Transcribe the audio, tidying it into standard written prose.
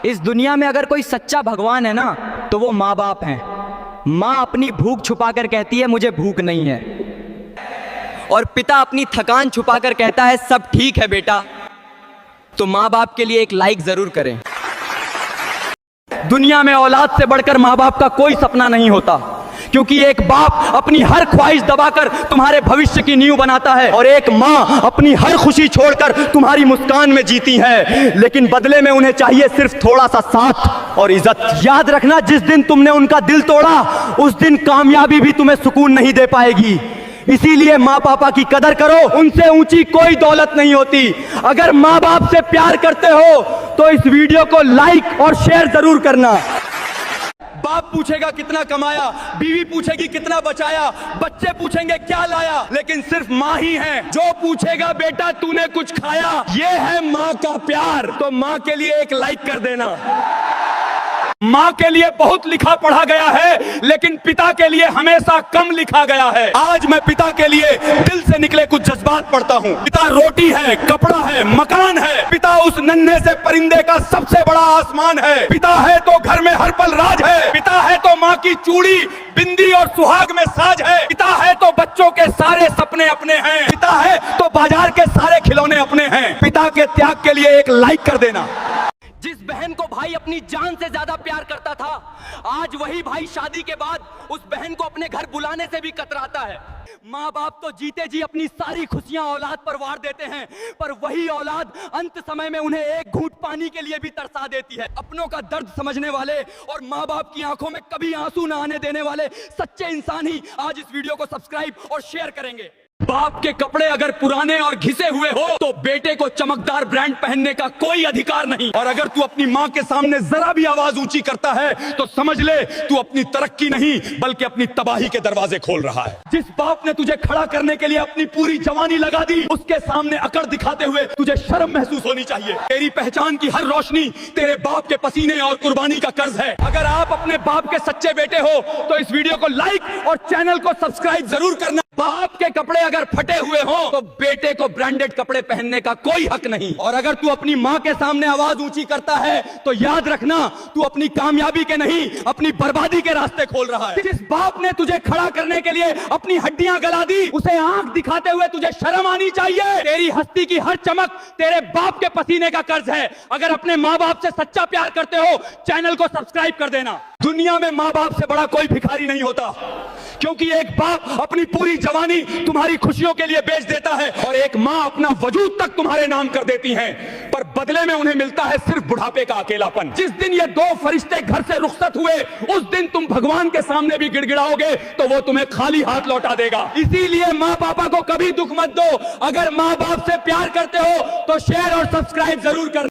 इस दुनिया में अगर कोई सच्चा भगवान है ना तो वो माँ बाप हैं। माँ अपनी भूख छुपाकर कहती है मुझे भूख नहीं है, और पिता अपनी थकान छुपाकर कहता है सब ठीक है बेटा। तो माँ बाप के लिए एक लाइक जरूर करें। दुनिया में औलाद से बढ़कर माँ बाप का कोई सपना नहीं होता, क्योंकि एक बाप अपनी हर ख्वाहिश दबाकर तुम्हारे भविष्य की नींव बनाता है, और एक माँ अपनी हर खुशी छोड़कर तुम्हारी मुस्कान में जीती है, लेकिन बदले में उन्हें चाहिए सिर्फ थोड़ा सा साथ और इज्जत। याद रखना, जिस दिन तुमने उनका दिल तोड़ा उस दिन कामयाबी भी तुम्हें सुकून नहीं दे पाएगी। इसीलिए माँ पापा की कदर करो, उनसे ऊंची कोई दौलत नहीं होती। अगर माँ बाप से प्यार करते हो तो इस वीडियो को लाइक और शेयर जरूर करना। बाप पूछेगा कितना कमाया, बीवी पूछेगी कितना बचाया, बच्चे पूछेंगे क्या लाया, लेकिन सिर्फ माँ ही है जो पूछेगा बेटा तूने कुछ खाया। ये है माँ का प्यार। तो माँ के लिए एक लाइक कर देना। माँ के लिए बहुत लिखा पढ़ा गया है, लेकिन पिता के लिए हमेशा कम लिखा गया है। आज मैं पिता के लिए दिल से निकले कुछ जज्बात पढ़ता हूँ। पिता रोटी है, कपड़ा है, मकान है। पिता उस नन्हे से परिंदे का सबसे बड़ा आसमान है। पिता है तो घर में हर पल राज है। पिता है तो माँ की चूड़ी, बिंदी और सुहाग में साज है। पिता है तो बच्चों के सारे सपने अपने हैं। पिता है तो बाजार के सारे खिलौने अपने हैं। पिता के त्याग के लिए एक लाइक कर देना। जिस बहन को भाई अपनी जान से ज्यादा प्यार करता था, आज वही भाई शादी के बाद उस बहन को अपने घर बुलाने से भी कतराता है। माँ बाप तो जीते जी अपनी सारी खुशियां औलाद पर वार देते हैं, पर वही औलाद अंत समय में उन्हें एक घूंट पानी के लिए भी तरसा देती है। अपनों का दर्द समझने वाले और माँ बाप की आंखों में कभी आंसू न आने देने वाले सच्चे इंसान ही आज इस वीडियो को सब्सक्राइब और शेयर करेंगे। बाप के कपड़े अगर पुराने और घिसे हुए हो तो बेटे को चमकदार ब्रांड पहनने का कोई अधिकार नहीं। और अगर तू अपनी माँ के सामने जरा भी आवाज ऊंची करता है तो समझ ले तू अपनी तरक्की नहीं बल्कि अपनी तबाही के दरवाजे खोल रहा है। जिस बाप ने तुझे खड़ा करने के लिए अपनी पूरी जवानी लगा दी, उसके सामने अकड़ दिखाते हुए तुझे शर्म महसूस होनी चाहिए। तेरी पहचान की हर रोशनी तेरे बाप के पसीने और कुर्बानी का कर्ज है। अगर आप अपने बाप के सच्चे बेटे हो तो इस वीडियो को लाइक और चैनल को सब्सक्राइब जरूर करना। बाप के कपड़े अगर फटे हुए हो तो बेटे को ब्रांडेड कपड़े पहनने का कोई हक नहीं। और अगर तू अपनी माँ के सामने आवाज ऊंची करता है तो याद रखना तू अपनी कामयाबी के नहीं अपनी बर्बादी के रास्ते खोल रहा है। जिस बाप ने तुझे खड़ा करने के लिए अपनी हड्डियां गला दी, उसे आंख दिखाते हुए तुझे शर्म आनी चाहिए। तेरी हस्ती की हर चमक तेरे बाप के पसीने का कर्ज है। अगर अपने माँ बाप से सच्चा प्यार करते हो चैनल को सब्सक्राइब कर देना। दुनिया में माँ बाप से बड़ा कोई भिखारी नहीं होता, क्योंकि एक बाप अपनी पूरी जवानी तुम्हारी खुशियों के लिए बेच देता है और एक माँ अपना वजूद तक तुम्हारे नाम कर देती हैं, पर बदले में उन्हें मिलता है सिर्फ बुढ़ापे का अकेलापन। जिस दिन ये दो फरिश्ते घर से रुखसत हुए उस दिन तुम भगवान के सामने भी गिड़गिड़ाओगे तो वो तुम्हें खाली हाथ लौटा देगा। इसीलिए माँ पापा को कभी दुख मत दो। अगर माँ बाप से प्यार करते हो तो शेयर और सब्सक्राइब जरूर करना।